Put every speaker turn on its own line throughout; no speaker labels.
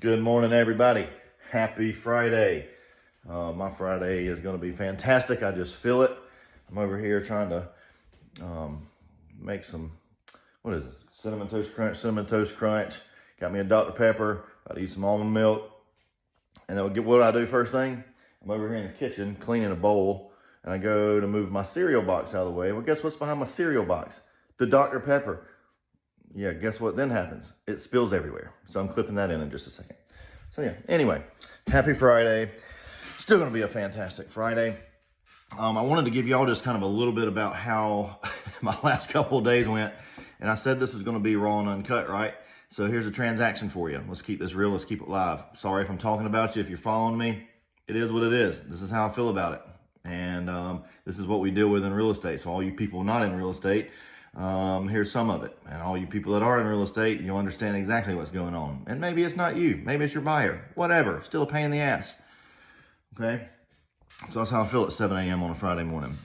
Good morning, everybody. Happy Friday. My Friday is going to be fantastic. I just feel it. I'm over here trying to make some, what is it? Cinnamon Toast Crunch. Got me a Dr. Pepper. About to eat some almond milk. And what do I do first thing? I'm over here in the kitchen cleaning a bowl, and I go to move my cereal box out of the way. Well, guess what's behind my cereal box? The Dr. Pepper. Yeah, guess what then happens? It spills everywhere. So I'm clipping that in just a second. So yeah, anyway, happy Friday. Still gonna be a fantastic Friday. I wanted to give y'all just kind of a little bit about how my last couple of days went. And I said this was gonna be raw and uncut, right? So here's a transaction for you. Let's keep this real, let's keep it live. Sorry if I'm talking about you, if you're following me. It is what it is. This is how I feel about it. And this is what we deal with in real estate. So all you people not in real estate, here's some of it. And all you people that are in real estate, you'll understand exactly what's going on. And maybe it's not you, maybe it's your buyer, whatever, still a pain in the ass. Okay. So that's how I feel at 7 a.m. on a Friday morning.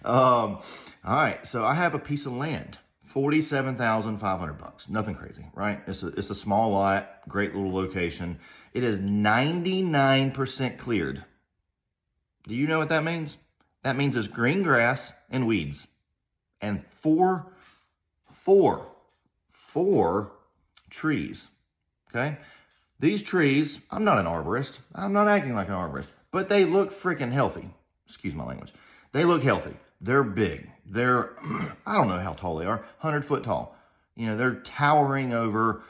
All right. So I have a piece of land, $47,500. Nothing crazy, right? It's a small lot, great little location. It is 99% cleared. Do you know what that means? That means it's green grass and weeds. And four trees, okay? These trees, I'm not an arborist. I'm not acting like an arborist, but they look freaking healthy. Excuse my language. They look healthy. They're big. They're, I don't know how tall they are, 100-foot tall. You know, they're towering over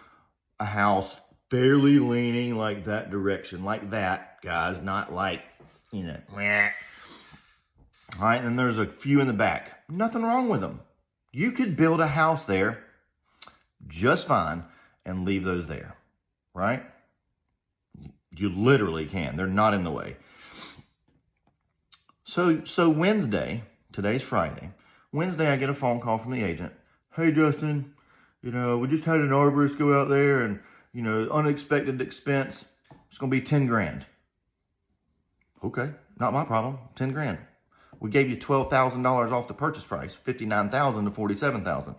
a house, barely leaning like that direction, like that, guys, not like, you know, meh. All right, and there's a few in the back. Nothing wrong with them. You could build a house there just fine and leave those there, right? You literally can. They're not in the way. So Wednesday, today's Friday, Wednesday I get a phone call from the agent. Hey, Justin, you know, we just had an arborist go out there and, you know, unexpected expense. It's going to be 10 grand. Okay, not my problem. 10 grand. We gave you $12,000 off the purchase price, $59,000 to $47,000.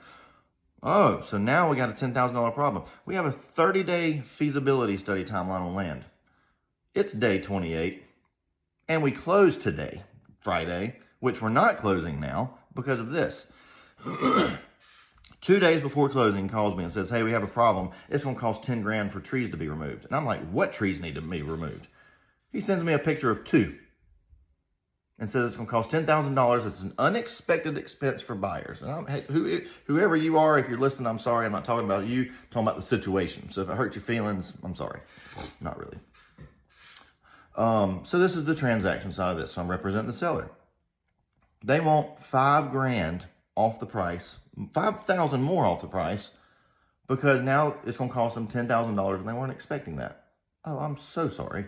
Oh, so now we got a $10,000 problem. We have a 30-day feasibility study timeline on land. It's day 28, and we close today, Friday, which we're not closing now because of this. 2 days before closing, he calls me and says, hey, we have a problem. It's going to cost 10 grand for trees to be removed. And I'm like, what trees need to be removed? He sends me a picture of 2. And says it's going to cost $10,000. It's an unexpected expense for buyers. And whoever you are, if you're listening, I'm sorry. I'm not talking about you. I'm talking about the situation. So if it hurts your feelings, I'm sorry. Not really. So this is the transaction side of this. So I'm representing the seller. They want $5 grand off the price, $5,000 more off the price, because now it's going to cost them $10,000 and they weren't expecting that. Oh, I'm so sorry.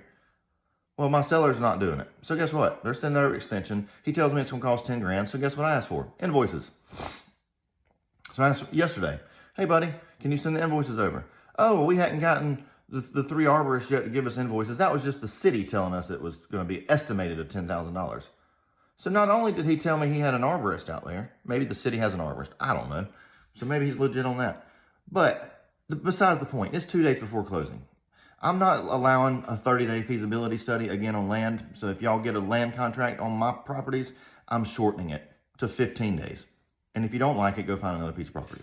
Well, my seller's not doing it. So guess what? They're sending over extension. He tells me it's going to cost 10 grand. So guess what I asked for? Invoices. So I asked yesterday, hey, buddy, can you send the invoices over? Oh, well, we hadn't gotten the 3 arborists yet to give us invoices. That was just the city telling us it was going to be estimated at $10,000. So not only did he tell me he had an arborist out there, maybe the city has an arborist. I don't know. So maybe he's legit on that. But besides the point, it's 2 days before closing. I'm not allowing a 30-day feasibility study again on land. So if y'all get a land contract on my properties, I'm shortening it to 15 days. And if you don't like it, go find another piece of property.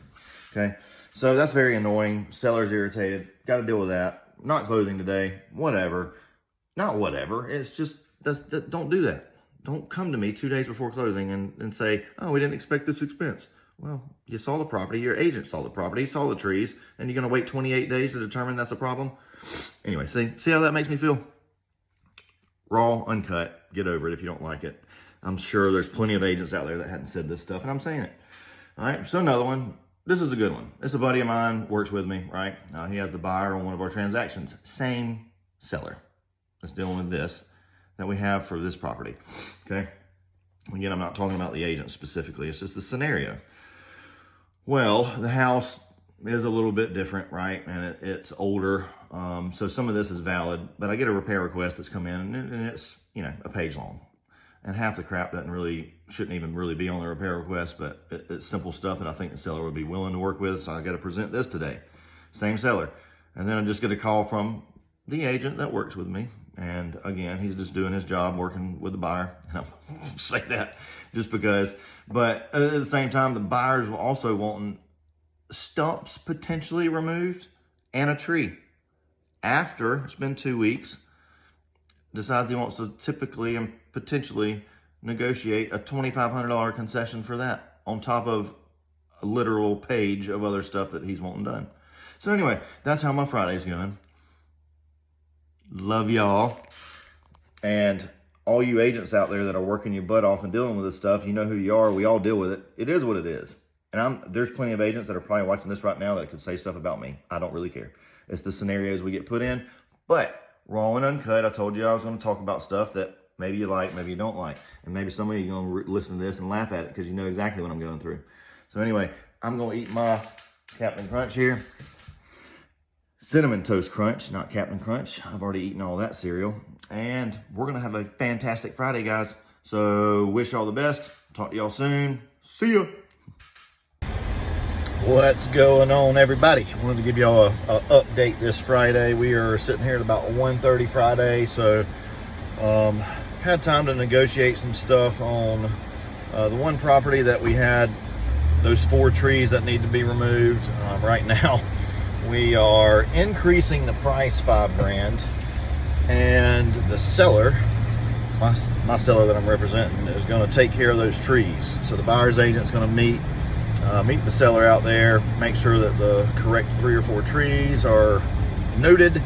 Okay. So that's very annoying. Seller's irritated. Got to deal with that. Not closing today. Whatever. Not whatever. It's just, don't do that. Don't come to me 2 days before closing and say, oh, we didn't expect this expense. Well, you saw the property, your agent saw the property, he saw the trees, and you're going to wait 28 days to determine that's a problem? Anyway, see how that makes me feel? Raw, uncut, get over it if you don't like it. I'm sure there's plenty of agents out there that hadn't said this stuff, and I'm saying it. All right, so another one. This is a good one. It's a buddy of mine, works with me, right? He has the buyer on one of our transactions. Same seller that's dealing with this that we have for this property, okay? Again, I'm not talking about the agent specifically. It's just the scenario. Well, the house is a little bit different, right? And it's older. So some of this is valid, but I get a repair request that's come in and it's, you know, a page long. And half the crap shouldn't even really be on the repair request, but it's simple stuff that I think the seller would be willing to work with. So I got to present this today. Same seller. And then I just get a call from the agent that works with me. And again, he's just doing his job, working with the buyer. And I'll say that just because. But at the same time, the buyers will also wanting stumps potentially removed and a tree. After it's been 2 weeks, decides he wants to typically and potentially negotiate a $2,500 concession for that on top of a literal page of other stuff that he's wanting done. So anyway, that's how my Friday's going. Love y'all. And all you agents out there that are working your butt off and dealing with this stuff, you know who you are. We all deal with it. It is what it is. And there's plenty of agents that are probably watching this right now that could say stuff about me. I don't really care. It's the scenarios we get put in. But raw and uncut, I told you I was going to talk about stuff that maybe you like, maybe you don't like. And maybe some of you are going to listen to this and laugh at it because you know exactly what I'm going through. So anyway, I'm going to eat my Captain Crunch here. Cinnamon Toast Crunch, not Captain Crunch. I've already eaten all that cereal. And we're going to have a fantastic Friday, guys. So wish y'all the best. Talk to y'all soon. See ya. What's going on, everybody? I wanted to give y'all a update this Friday. We are sitting here at about 1:30 Friday. So had time to negotiate some stuff on the one property that we had those 4 trees that need to be removed. Right now we are increasing the price $5,000, and the seller, my seller that I'm representing, is going to take care of those trees. So the buyer's agent's going to meet the seller out there, make sure that the correct 3 or 4 trees are noted,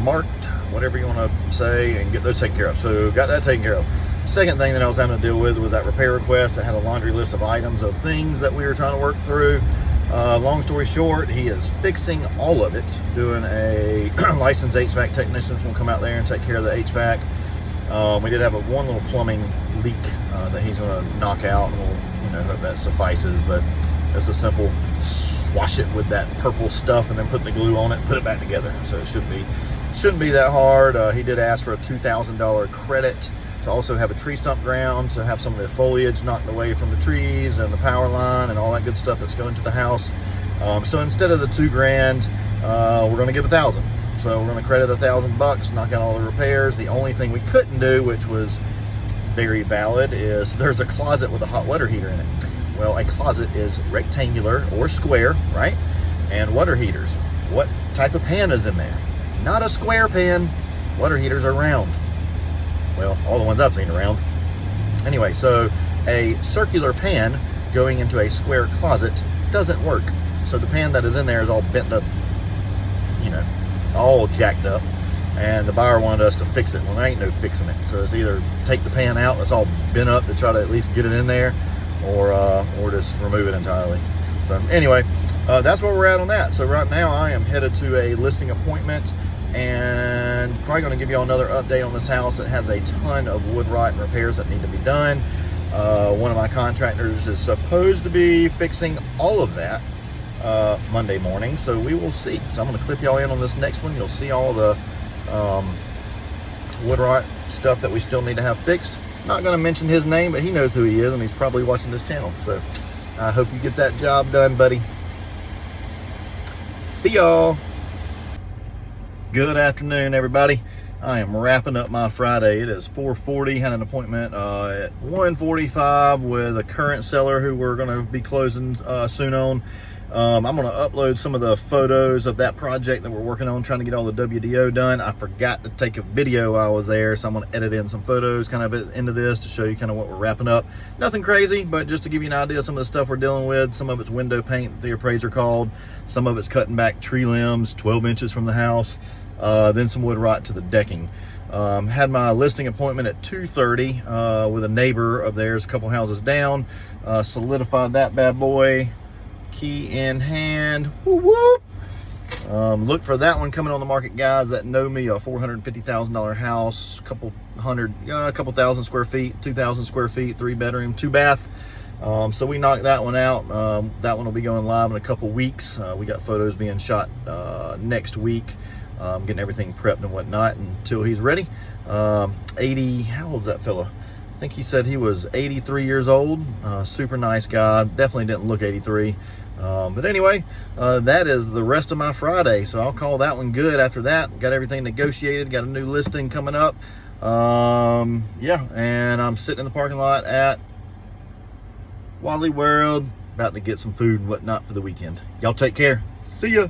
marked, whatever you want to say, and get those taken care of. So got that taken care of. Second thing that I was having to deal with was that repair request that had a laundry list of items of things that we were trying to work through. Long story short, he is fixing all of it, doing a licensed HVAC technician who's going to come out there and take care of the HVAC. We did have one little plumbing leak that he's going to knock out, and we'll, hope that suffices. But it's a simple wash it with that purple stuff and then put the glue on it and put it back together. So it shouldn't be that hard. He did ask for a $2,000 credit to also have a tree stump ground, to have some of the foliage knocked away from the trees and the power line and all that good stuff that's going to the house. So instead of the $2,000, we're going to give $1,000. So we're going to credit $1,000, knock out all the repairs. The only thing we couldn't do, which was very valid, is there's a closet with a hot water heater in it. Well, a closet is rectangular or square, right? And water heaters, what type of pan is in there? Not a square pan. Water heaters are round. Well, all the ones I've seen are round. Anyway, so a circular pan going into a square closet doesn't work. So the pan that is in there is all bent up, all jacked up. And the buyer wanted us to fix it. Well, there ain't no fixing it. So it's either take the pan out, it's all bent up, to try to at least get it in there, or just remove it entirely. So anyway, that's where we're at on that. So right now I am headed to a listing appointment, and probably going to give y'all another update on this house. It has a ton of wood rot and repairs that need to be done. One of my contractors is supposed to be fixing all of that Monday morning, so we will see. So I'm going to clip y'all in on this next one. You'll see all the wood rot stuff that we still need to have fixed. Not going to mention his name, but he knows who he is, and he's probably watching this channel. So I hope you get that job done, buddy. See y'all. Good afternoon, everybody. I am wrapping up my Friday. It is 4:40. Had an appointment at 1:45 with a current seller who we're going to be closing soon on. I'm going to upload some of the photos of that project that we're working on, trying to get all the WDO done. I forgot to take a video while I was there, so I'm going to edit in some photos kind of into this to show you kind of what we're wrapping up. Nothing crazy, but just to give you an idea of some of the stuff we're dealing with. Some of it's window paint, the appraiser called. Some of it's cutting back tree limbs 12 inches from the house. Then some wood rot to the decking. Had my listing appointment at 2:30 with a neighbor of theirs a couple houses down. Solidified that bad boy. Key in hand. Woo woo. Look for that one coming on the market, guys that know me. A $450,000 house, a couple thousand square feet, 2,000 square feet, 3-bedroom, 2-bath. So we knocked that one out. That one will be going live in a couple weeks. We got photos being shot next week. Getting everything prepped and whatnot until he's ready. 80, how old's that fella? I think he said he was 83 years old. Super nice guy. Definitely didn't look 83. But anyway, that is the rest of my Friday. So I'll call that one good after that. Got everything negotiated. Got a new listing coming up. Yeah, and I'm sitting in the parking lot at Wally World, about to get some food and whatnot for the weekend. Y'all take care. See ya.